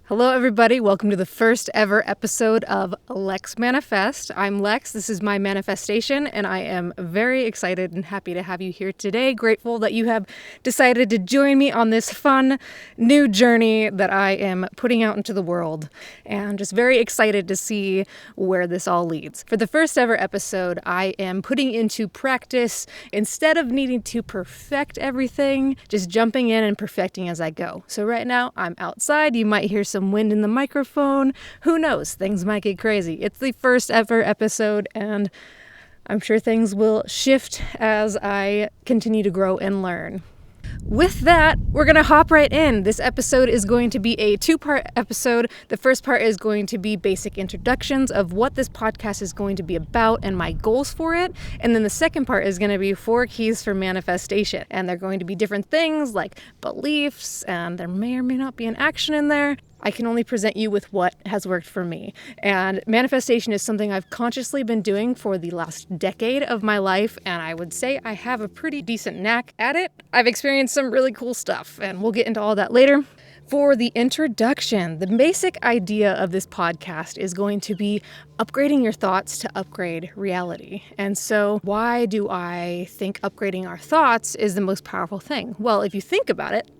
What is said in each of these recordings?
Hello, everybody. Welcome to the first ever episode of Lex Manifest. I'm Lex. This is my manifestation, and I am very excited and happy to have you here today. Grateful that you have decided to join me on this fun new journey that I am putting out into the world, and just very excited to see where this all leads. For the first ever episode, I am putting into practice, instead of needing to perfect everything, just jumping in and perfecting as I go. So right now, I'm outside. You might hear some wind in the microphone. Who knows? Things might get crazy. It's the first ever episode, and I'm sure things will shift as I continue to grow and learn. With that, we're going to hop right in. This episode is going to be a two-part episode. The first part is going to be basic introductions of what this podcast is going to be about and my goals for it. And then the second part is going to be 4 keys for manifestation. And they're going to be different things like beliefs, and there may or may not be an action in there. I can only present you with what has worked for me. And manifestation is something I've consciously been doing for the last decade of my life, and I would say I have a pretty decent knack at it. I've experienced some really cool stuff, and we'll get into all that later. For the introduction, the basic idea of this podcast is going to be upgrading your thoughts to upgrade reality. And so why do I think upgrading our thoughts is the most powerful thing? Well, if you think about it,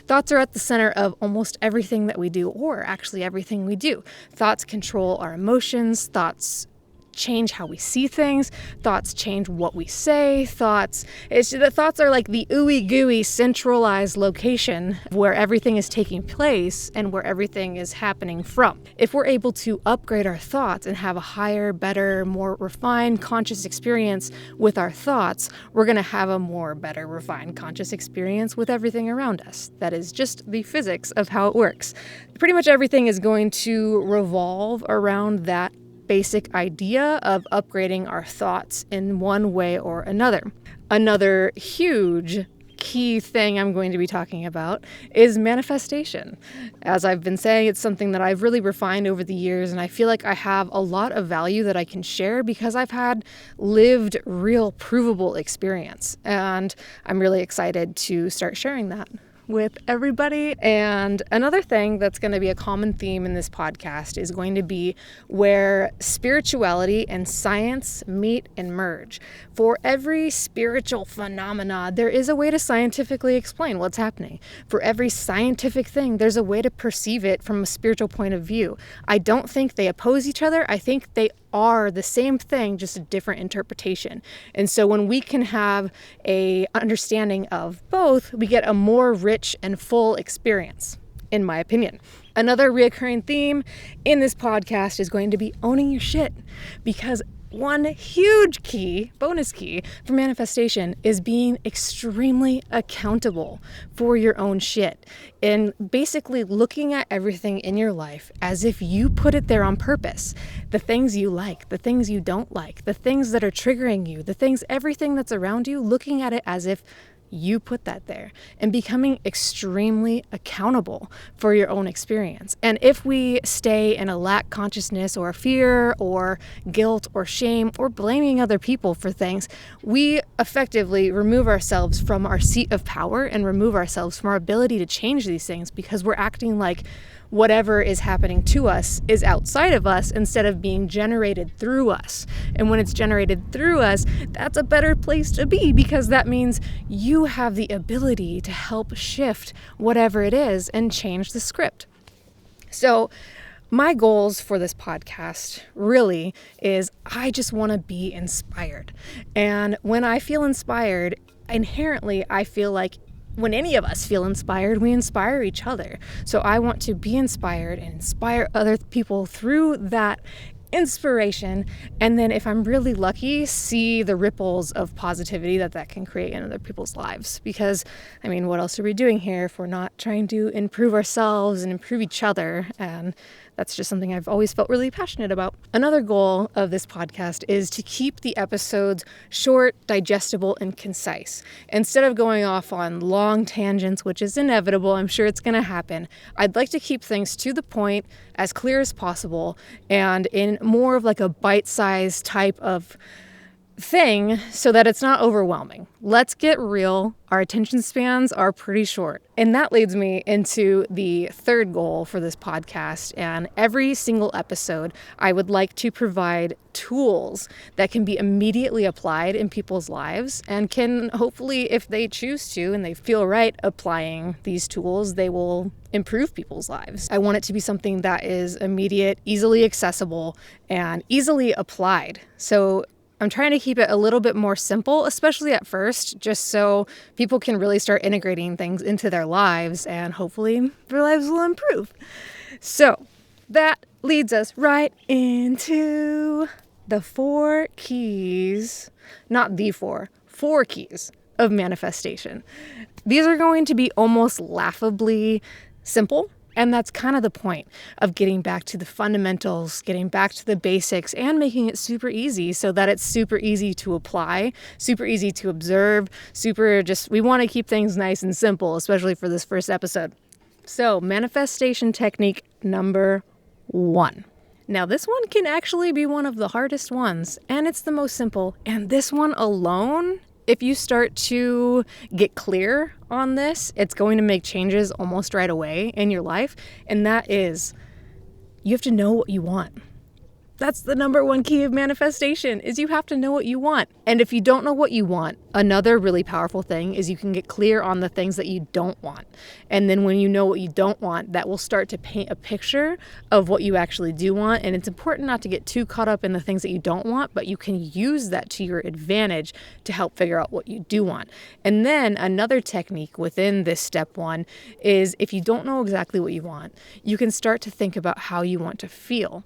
thoughts are at the center of almost everything that we do, or actually everything we do. Thoughts control our emotions, thoughts change how we see things, thoughts change what we say, thoughts are like the ooey gooey centralized location where everything is taking place and where everything is happening from. If we're able to upgrade our thoughts and have a higher, better, more refined conscious experience with our thoughts, we're going to have a more better refined conscious experience with everything around us. That is just the physics of how it works. Pretty much everything is going to revolve around that basic idea of upgrading our thoughts in one way or another. Another huge key thing I'm going to be talking about is manifestation. As I've been saying, it's something that I've really refined over the years, and I feel like I have a lot of value that I can share because I've had lived, real, provable experience. And I'm really excited to start sharing that with everybody. And another thing that's going to be a common theme in this podcast is going to be where spirituality and science meet and merge. For every spiritual phenomena, there is a way to scientifically explain what's happening. For every scientific thing, there's a way to perceive it from a spiritual point of view. I don't think they oppose each other. I think they are the same thing, just a different interpretation. And so when we can have a understanding of both, we get a more rich and full experience, in my opinion. Another reoccurring theme in this podcast is going to be owning your shit, because one huge key, bonus key for manifestation is being extremely accountable for your own shit, and basically looking at everything in your life as if you put it there on purpose. The things you like, the things you don't like, the things that are triggering you, everything that's around you, looking at it as if you put that there, and becoming extremely accountable for your own experience. And if we stay in a lack consciousness or fear or guilt or shame or blaming other people for things, we effectively remove ourselves from our seat of power and remove ourselves from our ability to change these things, because we're acting like whatever is happening to us is outside of us instead of being generated through us. And when it's generated through us, that's a better place to be, because that means you have the ability to help shift whatever it is and change the script. So my goals for this podcast really is I just want to be inspired. And when I feel inspired, inherently I feel like when any of us feel inspired, we inspire each other. So I want to be inspired and inspire other people through that inspiration. And then if I'm really lucky, see the ripples of positivity that can create in other people's lives. Because, I mean, what else are we doing here if we're not trying to improve ourselves and improve each other? And that's just something I've always felt really passionate about. Another goal of this podcast is to keep the episodes short, digestible, and concise. Instead of going off on long tangents, which is inevitable, I'm sure it's going to happen, I'd like to keep things to the point, as clear as possible, and in more of like a bite-sized type of thing so that it's not overwhelming. Let's get real. Our attention spans are pretty short. And that leads me into the third goal for this podcast. And every single episode, I would like to provide tools that can be immediately applied in people's lives and can hopefully, if they choose to and they feel right applying these tools, they will improve people's lives. I want it to be something that is immediate, easily accessible, and easily applied. So I'm trying to keep it a little bit more simple, especially at first, just so people can really start integrating things into their lives and hopefully their lives will improve. So that leads us right into the 4 keys, not the 4 keys of manifestation. These are going to be almost laughably simple. And that's kind of the point of getting back to the fundamentals, getting back to the basics, and making it super easy so that it's super easy to apply, super easy to observe, we want to keep things nice and simple, especially for this first episode. So, manifestation technique number 1. Now, this one can actually be one of the hardest ones, and it's the most simple. And this one alone, if you start to get clear on this, it's going to make changes almost right away in your life. And that is, you have to know what you want. That's the number 1 key of manifestation, is you have to know what you want. And if you don't know what you want, another really powerful thing is you can get clear on the things that you don't want. And then when you know what you don't want, that will start to paint a picture of what you actually do want. And it's important not to get too caught up in the things that you don't want, but you can use that to your advantage to help figure out what you do want. And then another technique within this step 1 is, if you don't know exactly what you want, you can start to think about how you want to feel.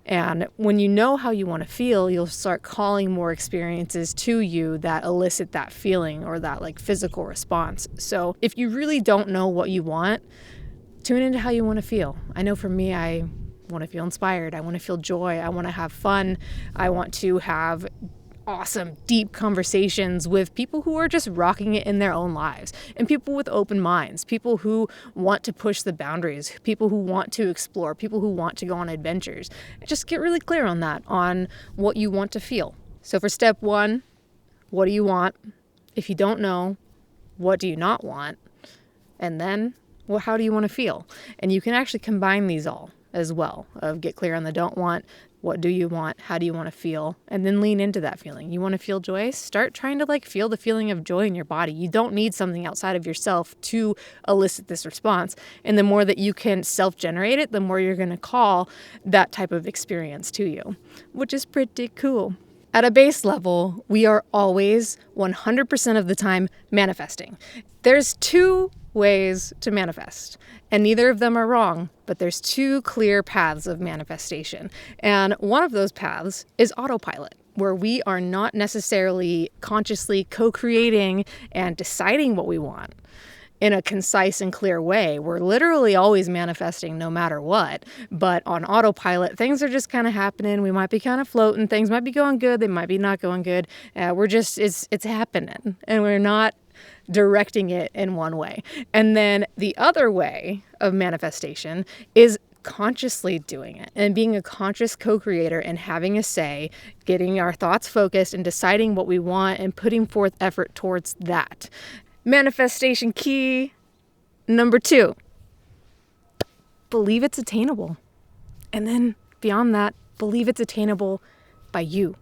And when you know how you want to feel, you'll start calling more experiences to you that elicit that feeling or that physical response. So if you really don't know what you want, tune into how you want to feel. I know for me, I want to feel inspired. I want to feel joy. I want to have fun. I want to have awesome, deep conversations with people who are just rocking it in their own lives, and people with open minds, people who want to push the boundaries, people who want to explore, people who want to go on adventures. Just get really clear on that, on what you want to feel. So for step 1, what do you want? If you don't know, what do you not want? And then, well, how do you want to feel? And you can actually combine these all as well, of get clear on the don't want. What do you want? How do you want to feel? And then lean into that feeling. You want to feel joy? Start trying to feel the feeling of joy in your body. You don't need something outside of yourself to elicit this response. And the more that you can self-generate it, the more you're going to call that type of experience to you, which is pretty cool. At a base level, we are always 100% of the time manifesting. There's 2 ways to manifest, and neither of them are wrong, but there's 2 clear paths of manifestation. And one of those paths is autopilot, where we are not necessarily consciously co-creating and deciding what we want in a concise and clear way. We're literally always manifesting no matter what, but on autopilot, things are just kind of happening. We might be kind of floating. Things might be going good. They might be not going good. It's happening, and we're not directing it in one way. And then the other way of manifestation is consciously doing it and being a conscious co-creator and having a say, getting our thoughts focused and deciding what we want and putting forth effort towards that. Manifestation key number 2, believe it's attainable. And then beyond that, believe it's attainable by you.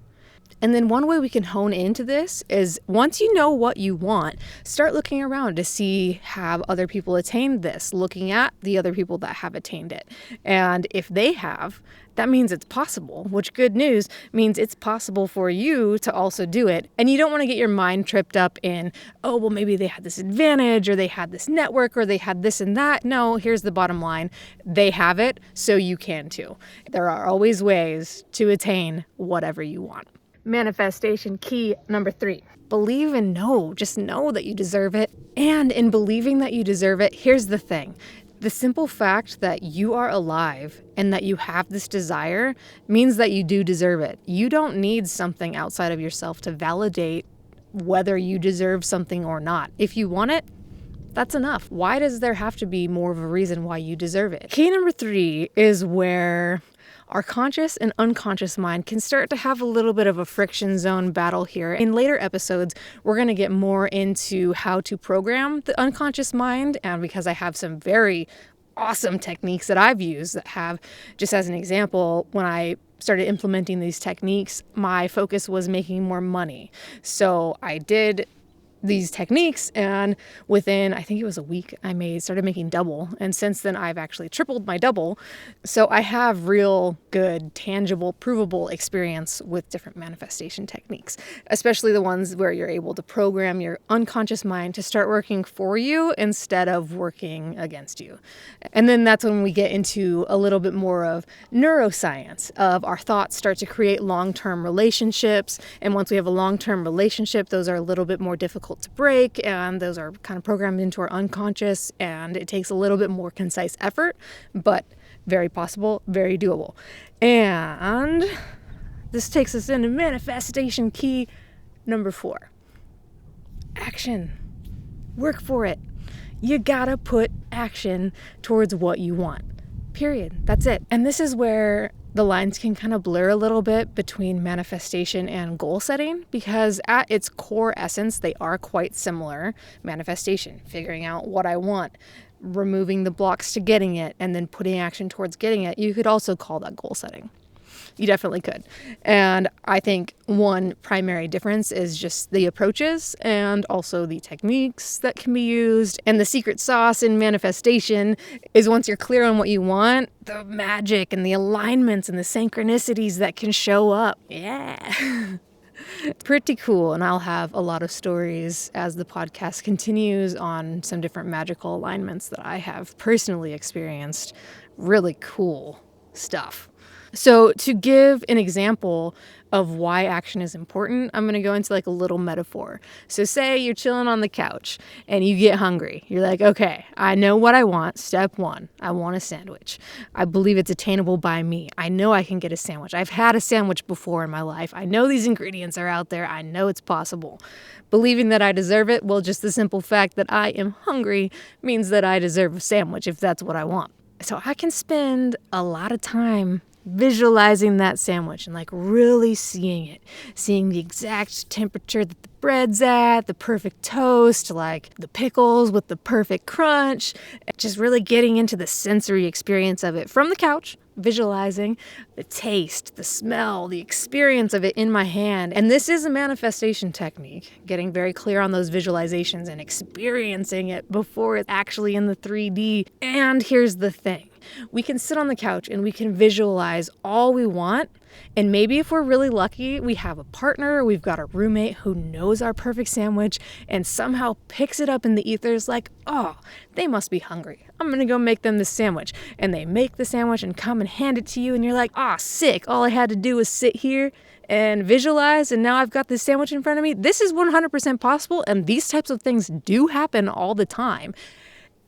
And then one way we can hone into this is, once you know what you want, start looking around to see, have other people attained this, looking at the other people that have attained it. And if they have, that means it's possible, which, good news, means it's possible for you to also do it. And you don't want to get your mind tripped up in, oh, well, maybe they had this advantage, or they had this network, or they had this and that. No, here's the bottom line. They have it, so you can too. There are always ways to attain whatever you want. Manifestation key number 3. Believe and know. Just know that you deserve it. And in believing that you deserve it, here's the thing. The simple fact that you are alive and that you have this desire means that you do deserve it. You don't need something outside of yourself to validate whether you deserve something or not. If you want it, that's enough. Why does there have to be more of a reason why you deserve it? Key number 3 is where our conscious and unconscious mind can start to have a little bit of a friction zone battle here. In later episodes, we're going to get more into how to program the unconscious mind, and because I have some very awesome techniques that I've used that have, just as an example, when I started implementing these techniques, my focus was making more money. So I did these techniques, and within, I think it was a week, I started making double. And since then, I've actually tripled my double. So I have real good, tangible, provable experience with different manifestation techniques, especially the ones where you're able to program your unconscious mind to start working for you instead of working against you. And then that's when we get into a little bit more of neuroscience, of our thoughts start to create long-term relationships. And once we have a long-term relationship, those are a little bit more difficult to break, and those are kind of programmed into our unconscious, and it takes a little bit more concise effort, but very possible, very doable. And this takes us into manifestation key number 4. Action. Work for it. You gotta put action towards what you want. Period. That's it. And this is where the lines can kind of blur a little bit between manifestation and goal setting, because at its core essence, they are quite similar. Manifestation, figuring out what I want, removing the blocks to getting it, and then putting action towards getting it. You could also call that goal setting. You definitely could. And I think one primary difference is just the approaches and also the techniques that can be used. And the secret sauce in manifestation is, once you're clear on what you want, the magic and the alignments and the synchronicities that can show up. Yeah. Pretty cool. And I'll have a lot of stories as the podcast continues on some different magical alignments that I have personally experienced. Really cool stuff. So to give an example of why action is important, I'm going to go into like a little metaphor. So say you're chilling on the couch and you get hungry. You're like, okay, I know what I want. Step 1, I want a sandwich. I believe it's attainable by me. I know I can get a sandwich. I've had a sandwich before in my life. I know these ingredients are out there. I know it's possible. Believing that I deserve it, well, just the simple fact that I am hungry means that I deserve a sandwich if that's what I want. So I can spend a lot of time visualizing that sandwich and like really seeing it, seeing the exact temperature that the bread's at, the perfect toast, like the pickles with the perfect crunch, just really getting into the sensory experience of it from the couch, visualizing the taste, the smell, the experience of it in my hand. And this is a manifestation technique, getting very clear on those visualizations and experiencing it before it's actually in the 3D. And here's the thing. We can sit on the couch and we can visualize all we want. And maybe if we're really lucky, we have a partner, we've got a roommate who knows our perfect sandwich and somehow picks it up in the ethers like, oh, they must be hungry. I'm going to go make them this sandwich. And they make the sandwich and come and hand it to you. And you're like, ah, sick. All I had to do was sit here and visualize, and now I've got this sandwich in front of me. This is 100% possible. And these types of things do happen all the time.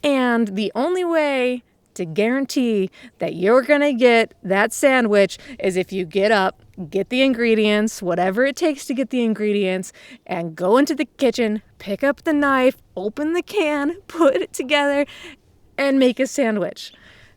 And the only way to guarantee that you're going to get that sandwich is if you get up, get the ingredients, whatever it takes to get the ingredients, and go into the kitchen, pick up the knife, open the can, put it together, and make a sandwich.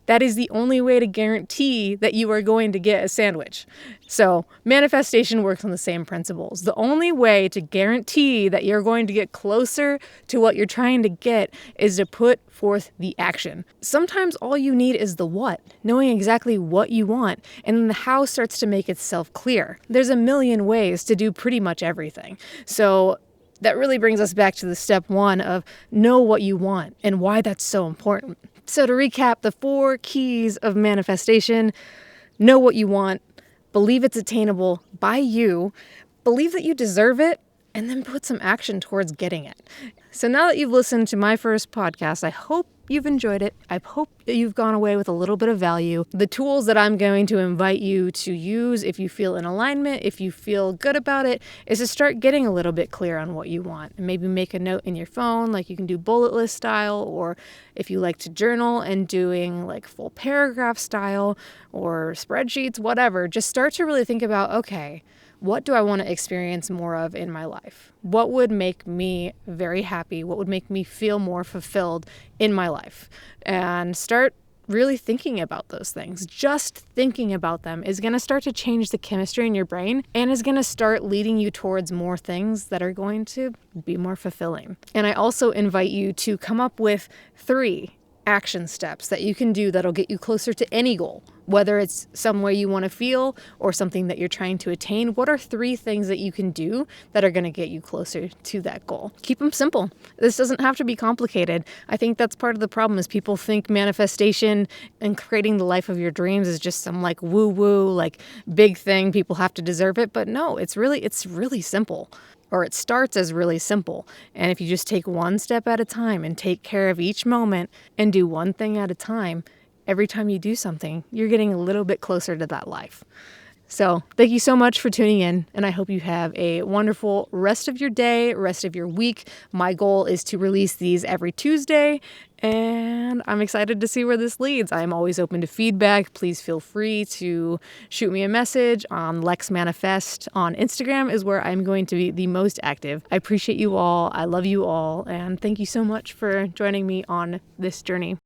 That is the only way to guarantee that you are going to get a sandwich. So manifestation works on the same principles. The only way to guarantee that you're going to get closer to what you're trying to get is to put forth the action. Sometimes all you need is the what, knowing exactly what you want, and then the how starts to make itself clear. There's a million ways to do pretty much everything. So that really brings us back to the step 1 of know what you want and why that's so important. So to recap, the 4 keys of manifestation: know what you want, believe it's attainable by you, believe that you deserve it, and then put some action towards getting it. So now that you've listened to my first podcast, I hope you've enjoyed it. I hope that you've gone away with a little bit of value. The tools that I'm going to invite you to use if you feel in alignment, if you feel good about it, is to start getting a little bit clear on what you want. And maybe make a note in your phone, like you can do bullet list style, or if you like to journal and doing like full paragraph style or spreadsheets, whatever. Just start to really think about, okay, what do I want to experience more of in my life? What would make me very happy? What would make me feel more fulfilled in my life? And start really thinking about those things. Just thinking about them is going to start to change the chemistry in your brain and is going to start leading you towards more things that are going to be more fulfilling. And I also invite you to come up with 3 action steps that you can do that'll get you closer to any goal, whether it's some way you want to feel or something that you're trying to attain. What are 3 things that you can do that are going to get you closer to that goal? Keep them simple. This doesn't have to be complicated. I think that's part of the problem is people think manifestation and creating the life of your dreams is just some like woo-woo, like big thing. People have to deserve it. But no, it's really simple. Or it starts as really simple. And if you just take one step at a time and take care of each moment and do one thing at a time, every time you do something, you're getting a little bit closer to that life. So thank you so much for tuning in, and I hope you have a wonderful rest of your day, rest of your week. My goal is to release these every Tuesday, and I'm excited to see where this leads. I'm always open to feedback. Please feel free to shoot me a message on Lex Manifest on Instagram is where I'm going to be the most active. I appreciate you all. I love you all, and thank you so much for joining me on this journey.